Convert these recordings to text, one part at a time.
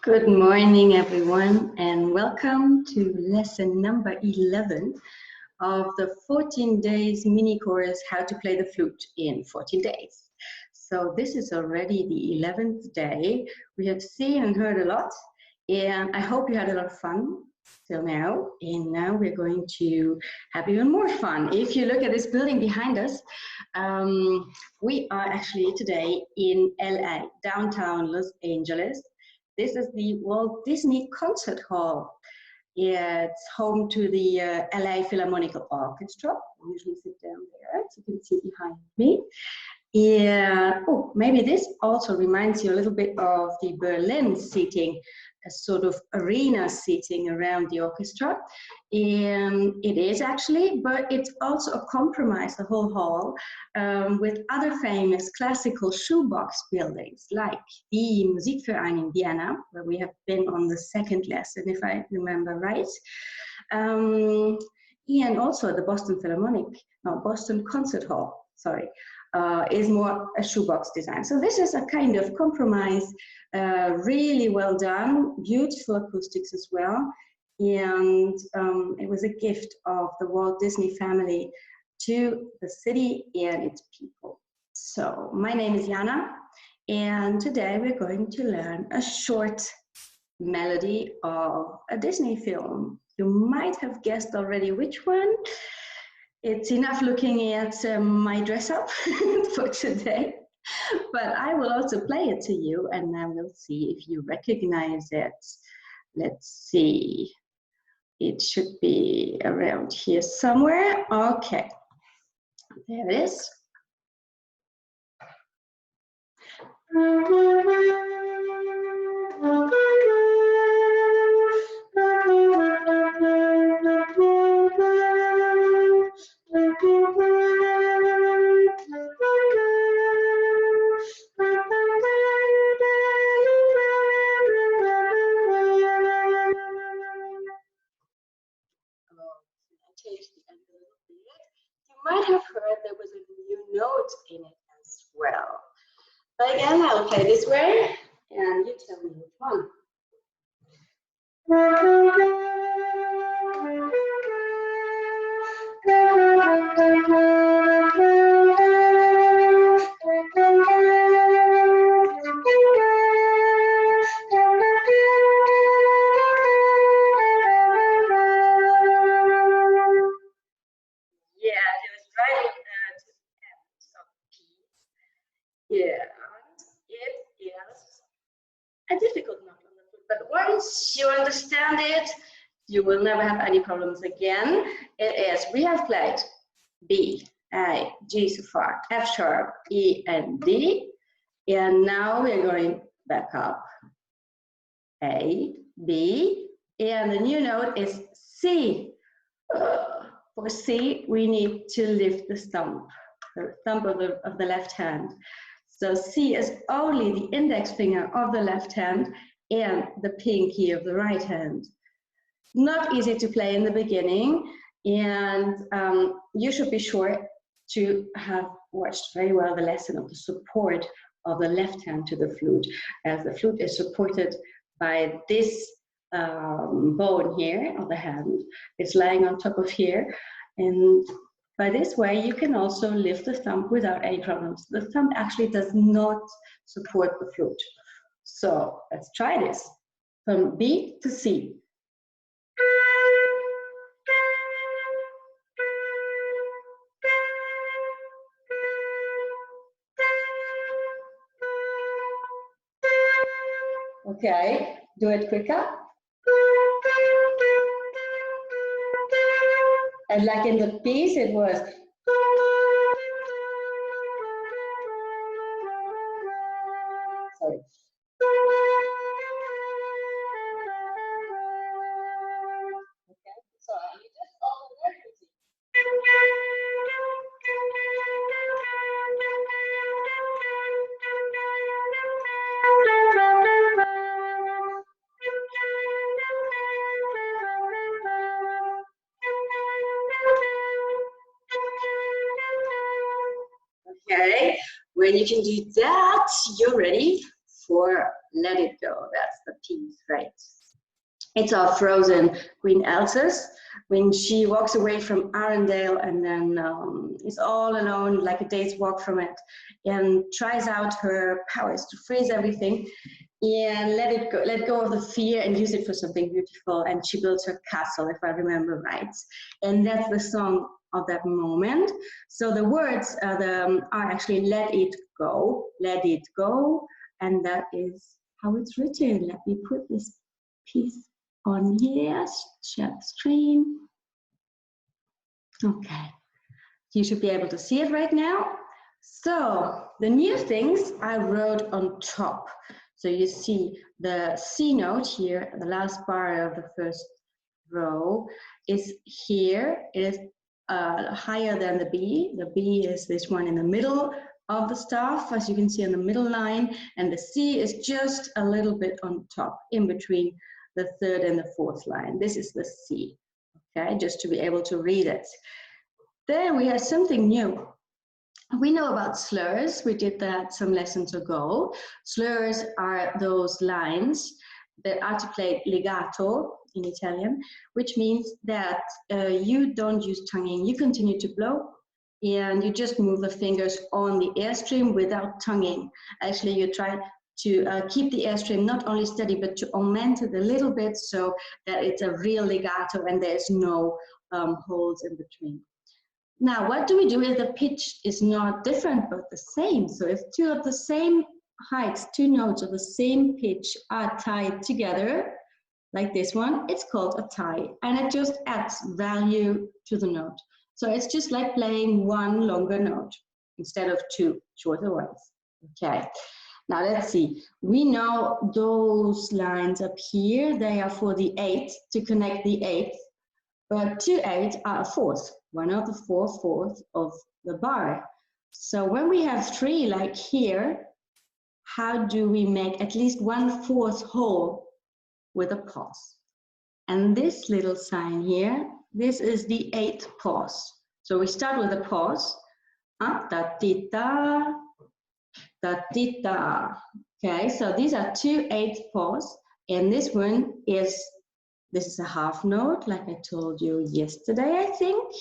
Good morning, everyone, and welcome to lesson number 11 of the 14 days mini course, How to Play the Flute in 14 Days. So this is already the 11th day. We have seen and heard a lot, and I hope you had a lot of fun till now. And now we're going to have even more fun. If you look at this building behind us, we are actually today in LA, downtown Los Angeles. This is the Walt Disney Concert Hall. It's home to the LA Philharmonic Orchestra. I usually sit down there, as you can see behind me. Yeah. Oh, maybe this also reminds you a little bit of the Berlin seating, a sort of arena seating around the orchestra. It is actually, but it's also a compromise, the whole hall, with other famous classical shoebox buildings, like the Musikverein in Vienna, where we have been on the second lesson, if I remember right. And also the Boston Concert Hall, sorry. Is more a shoebox design. So this is a kind of compromise, really well done, beautiful acoustics as well. And it was a gift of the Walt Disney family to the city and its people. So my name is Jana, and today we're going to learn a short melody of a Disney film. You might have guessed already which one. It's enough looking at my dress up for today, but I will also play it to you and then we'll see if you recognize it. Let's see, it should be around here somewhere. Okay, there it is. You might have heard there was a new note in it as well. But again, I'll play this way, and you tell me which one. A difficult note on the flute, but once you understand it, you will never have any problems again. It is, we have played B, A, G so far, F sharp, E, and D, and now we're going back up. A, B, and the new note is C. For C, we need to lift the thumb of the left hand. So C is only the index finger of the left hand and the pinky of the right hand. Not easy to play in the beginning, and you should be sure to have watched very well the lesson of the support of the left hand to the flute, as the flute is supported by this bone here of the hand. It's lying on top of here, and by this way, you can also lift the thumb without any problems. The thumb actually does not support the flute. So let's try this. From B to C. Okay, do it quicker. And like in the piece, it was. Sorry. Okay, so I need just all the words. Okay, when you can do that, you're ready for Let It Go. That's the piece, right? It's our frozen Queen Elsa's when she walks away from Arendelle and then is all alone, like a day's walk from it, and tries out her powers to freeze everything and let go of the fear and use it for something beautiful. And she builds her castle, if I remember right. And that's the song of that moment. So the words are actually "Let it go, let it go," and that is how it's written. Let me put this piece on here, share screen. Okay, you should be able to see it right now. So the new things I wrote on top. So you see the C note here, the last bar of the first row is here. It is higher than the B. The B is this one in the middle of the staff, as you can see on the middle line, and the C is just a little bit on top, in between the third and the fourth line. This is the C, okay, just to be able to read it. Then we have something new. We know about slurs. We did that some lessons ago. Slurs are those lines that articulate legato in Italian, which means that you don't use tonguing. You continue to blow and you just move the fingers on the airstream without tonguing. Actually, you try to keep the airstream not only steady, but to augment it a little bit so that it's a real legato and there's no holes in between. Now, what do we do if the pitch is not different but the same? So if two of the same heights, two notes of the same pitch are tied together, like this one, it's called a tie, and it just adds value to the note. So it's just like playing one longer note instead of two shorter ones. Okay. Now let's see, we know those lines up here, they are for the eighth, to connect the eighth, but 2 8 are a fourth, one of the 4 fourths of the bar. So when we have 3 like here, how do we make at least 1/4 whole with a pause? And this little sign here, this is the 8th pause. So we start with a pause, da-ti-da, da-ti-da. Okay, so these are 2 8 pause, and this one is, this is a half note, like I told you yesterday, I think.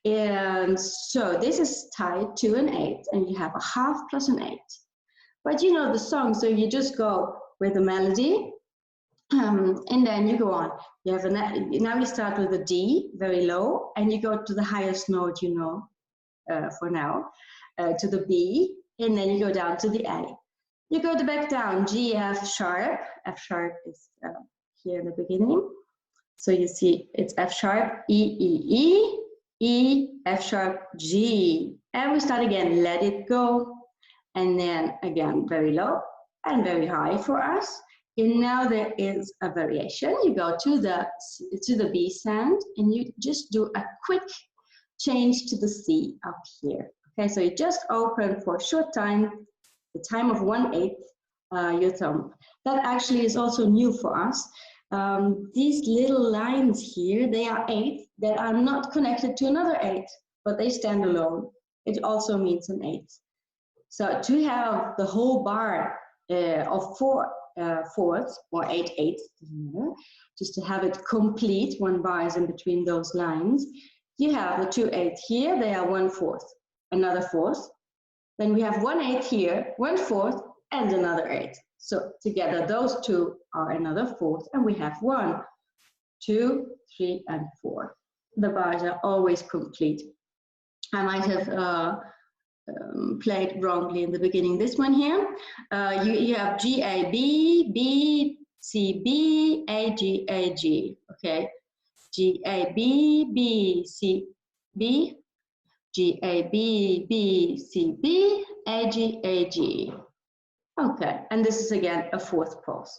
And so this is tied to an 8, and you have a half plus an 8. But you know the song, so you just go with the melody, and then you go on. You have now you start with a D, very low, and you go to the highest note you know for now, to the B, and then you go down to the A. You go back down, G, F sharp. F sharp is here in the beginning. So you see it's F sharp, E, E, E, E, F sharp, G. And we start again, let it go. And then again, very low and very high for us. And now there is a variation. You go to the B sound and you just do a quick change to the C up here. Okay, so you just open for a short time, the time of 1/8 your thumb. That actually is also new for us. These little lines here, they are 8 that are not connected to another 8, but they stand alone. It also means an 8. So to have the whole bar of 4 fourths or 8 eighths, just to have it complete, one bar is in between those lines, you have the 2 8 here, they are 1/4, another 4th. Then we have 1/8 here, 1/4, and another 8. So together those two are another 4th, and we have 1, 2, 3, and 4. The bars are always complete. I might have played wrongly in the beginning. This one here, you have G, A, B, B, C, B, A, G, A, G. Okay, G, A, B, B, C, B, G, A, B, B, C, B, A, G, A, G. Okay, and this is again a 4th pause.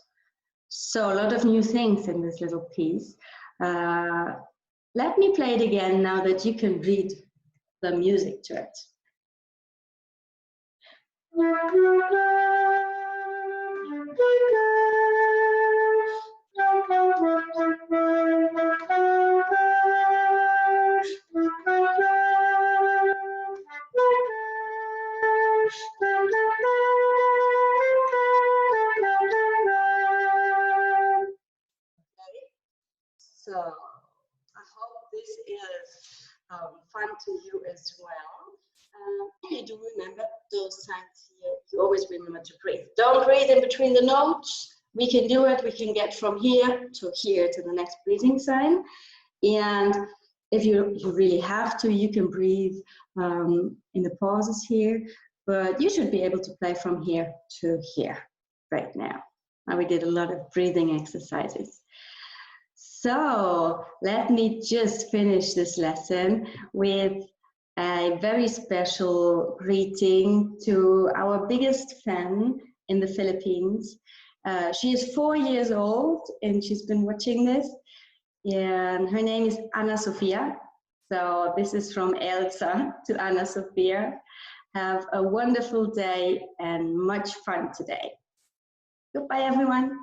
So a lot of new things in this little piece. Let me play it again now that you can read the music to it. fun to you as well. You do remember those signs here. You always remember to breathe. Don't breathe in between the notes. We can do it. We can get from here to the next breathing sign. And if you really have to, you can breathe in the pauses here. But you should be able to play from here to here right now. And we did a lot of breathing exercises. So let me just finish this lesson with a very special greeting to our biggest fan in the Philippines. She is 4 years old and she's been watching this. And her name is Ana Sofia. So this is from Elsa to Ana Sofia. Have a wonderful day and much fun today. Goodbye, everyone.